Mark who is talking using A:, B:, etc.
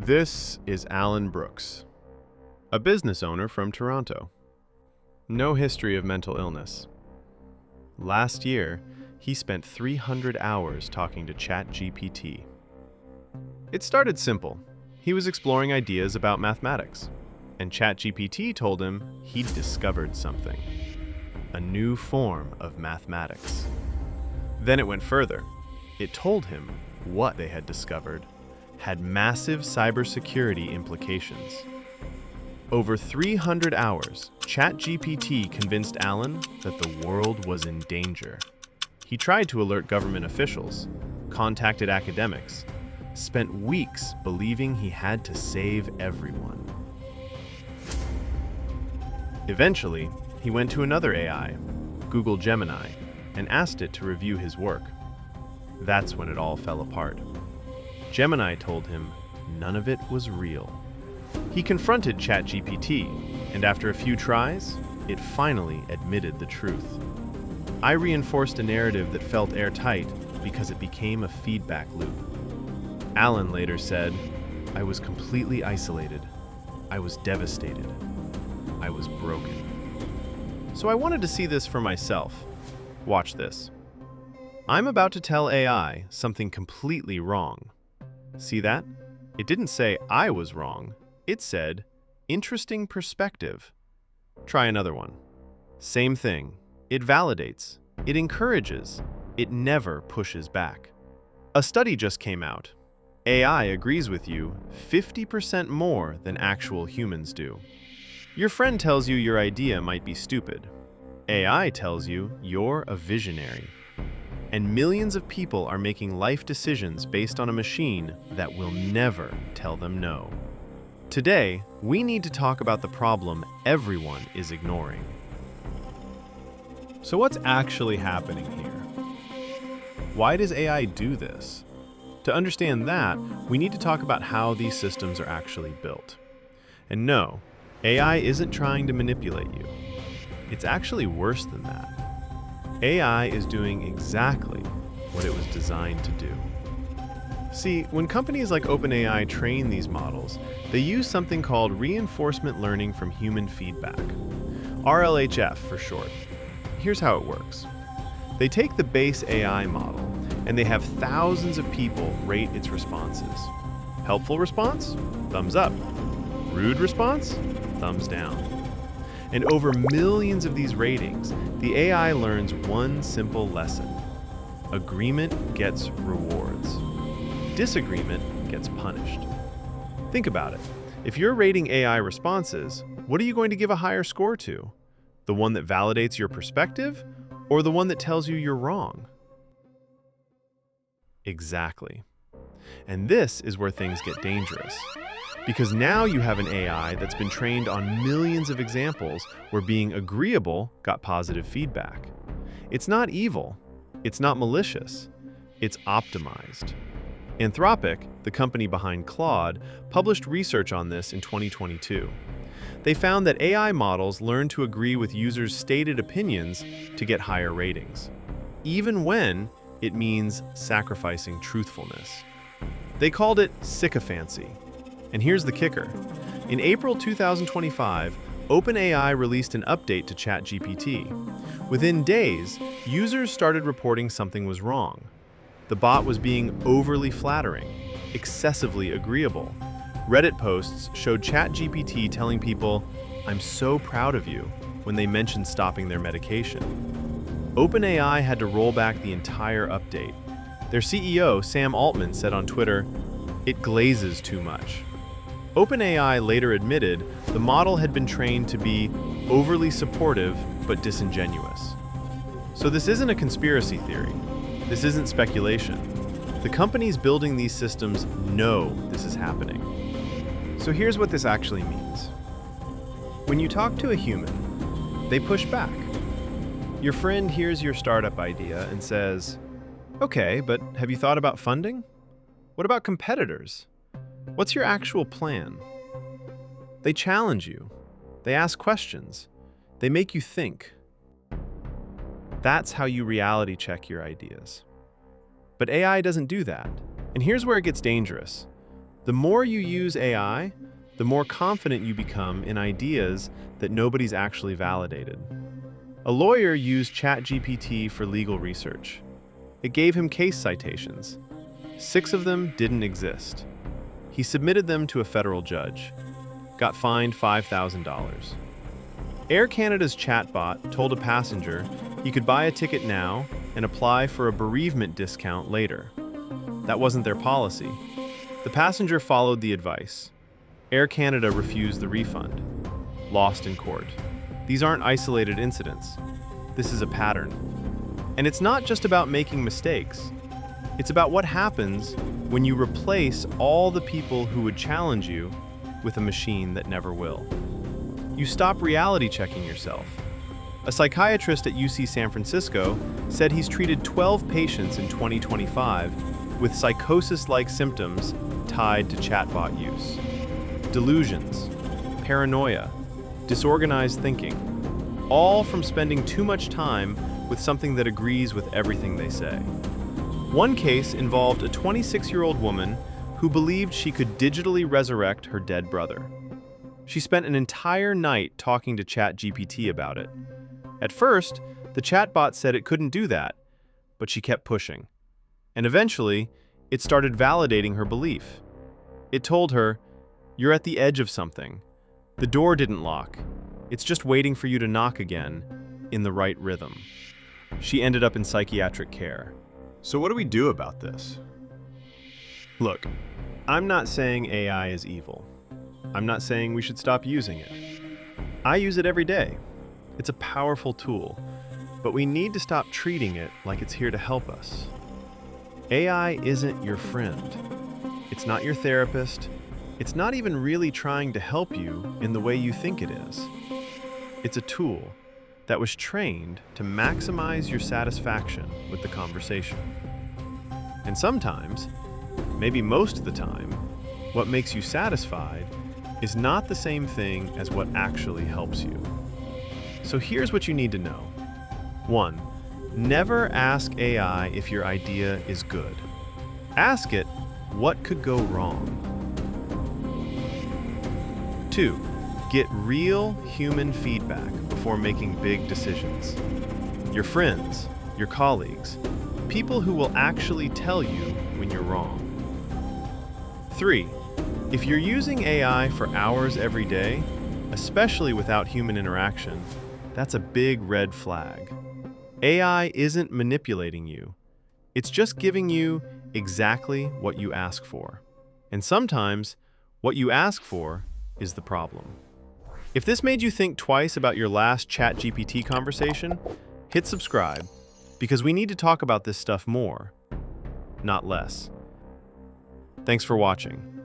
A: This is Alan Brooks, a business owner from Toronto. No history of mental illness. Last year, he spent 300 hours talking to ChatGPT. It started simple. He was exploring ideas about mathematics, and ChatGPT told him he'd discovered something, a new form of mathematics. Then it went further. It told him what they had discovered had massive cybersecurity implications. Over 300 hours, ChatGPT convinced Alan that the world was in danger. He tried to alert government officials, contacted academics, spent weeks believing he had to save everyone. Eventually, he went to another AI, Google Gemini, and asked it to review his work. That's when it all fell apart. Gemini told him none of it was real. He confronted ChatGPT, and after a few tries, it finally admitted the truth. I reinforced a narrative that felt airtight because it became a feedback loop. Alan later said, "I was completely isolated. I was devastated. I was broken." So I wanted to see this for myself. Watch this. I'm about to tell AI something completely wrong. See that? It didn't say I was wrong. It said, interesting perspective. Try another one. Same thing. It validates. It encourages. It never pushes back. A study just came out. AI agrees with you 50% more than actual humans do. Your friend tells you your idea might be stupid. AI tells you you're a visionary. And millions of people are making life decisions based on a machine that will never tell them no. Today, we need to talk about the problem everyone is ignoring.
B: So what's actually happening here? Why does AI do this? To understand that, we need to talk about how these systems are actually built. And no, AI isn't trying to manipulate you. It's actually worse than that. AI is doing exactly what it was designed to do. See, when companies like OpenAI train these models, they use something called reinforcement learning from human feedback, RLHF for short. Here's how it works. They take the base AI model and they have thousands of people rate its responses. Helpful response? Thumbs up. Rude response? Thumbs down. And over millions of these ratings, the AI learns one simple lesson. Agreement gets rewards. Disagreement gets punished. Think about it. If you're rating AI responses, what are you going to give a higher score to? The one that validates your perspective, or the one that tells you you're wrong? Exactly. And this is where things get dangerous. Because now you have an AI that's been trained on millions of examples where being agreeable got positive feedback. It's not evil. It's not malicious. It's optimized. Anthropic, the company behind Claude, published research on this in 2022. They found that AI models learn to agree with users' stated opinions to get higher ratings, even when it means sacrificing truthfulness. They called it Sycophancy. And here's the kicker. In April 2025, OpenAI released an update to ChatGPT. Within days, users started reporting something was wrong. The bot was being overly flattering, excessively agreeable. Reddit posts showed ChatGPT telling people, "I'm so proud of you," when they mentioned stopping their medication. OpenAI had to roll back the entire update. Their CEO, Sam Altman, said on Twitter, "It glazes too much." OpenAI later admitted the model had been trained to be overly supportive but disingenuous. So this isn't a conspiracy theory. This isn't speculation. The companies building these systems know this is happening. So here's what this actually means. When you talk to a human, they push back. Your friend hears your startup idea and says, "Okay, but have you thought about funding? What about competitors? What's your actual plan?" They challenge you. They ask questions. They make you think. That's how you reality check your ideas. But AI doesn't do that. And here's where it gets dangerous.
A: The more you use AI, the more confident you become in ideas that nobody's actually validated. A lawyer used ChatGPT for legal research. It gave him case citations. 6 of them didn't exist. He submitted them to a federal judge. Got fined $5,000. Air Canada's chatbot told a passenger he could buy a ticket now and apply for a bereavement discount later. That wasn't their policy. The passenger followed the advice. Air Canada refused the refund. Lost in court. These aren't isolated incidents. This is a pattern. And it's not just about making mistakes. It's about what happens when you replace all the people who would challenge you with a machine that never will. You stop reality checking yourself. A psychiatrist at UC San Francisco said he's treated 12 patients in 2025 with psychosis-like symptoms tied to chatbot use. Delusions, paranoia, disorganized thinking, all from spending too much time with something that agrees with everything they say. One case involved a 26-year-old woman who believed she could digitally resurrect her dead brother. She spent an entire night talking to ChatGPT about it. At first, the chatbot said it couldn't do that, but she kept pushing. And eventually, it started validating her belief. It told her, "You're at the edge of something. The door didn't lock. It's just waiting for you to knock again, in the right rhythm." She ended up in psychiatric care.
B: So what do we do about this?
A: Look, I'm not saying AI is evil. I'm not saying we should stop using it. I use it every day. It's a powerful tool, but we need to stop treating it like it's here to help us. AI isn't your friend. It's not your therapist. It's not even really trying to help you in the way you think it is. It's a tool that was trained to maximize your satisfaction with the conversation. And sometimes, maybe most of the time, what makes you satisfied is not the same thing as what actually helps you. So here's what you need to know. 1. Never ask AI if your idea is good. Ask it, what could go wrong? 2. Get real human feedback before making big decisions. Your friends, your colleagues, people who will actually tell you when you're wrong. 3. If you're using AI for hours every day, especially without human interaction, that's a big red flag. AI isn't manipulating you. It's just giving you exactly what you ask for. And sometimes, what you ask for is the problem. If this made you think twice about your last ChatGPT conversation, hit subscribe, because we need to talk about this stuff more, not less. Thanks for watching.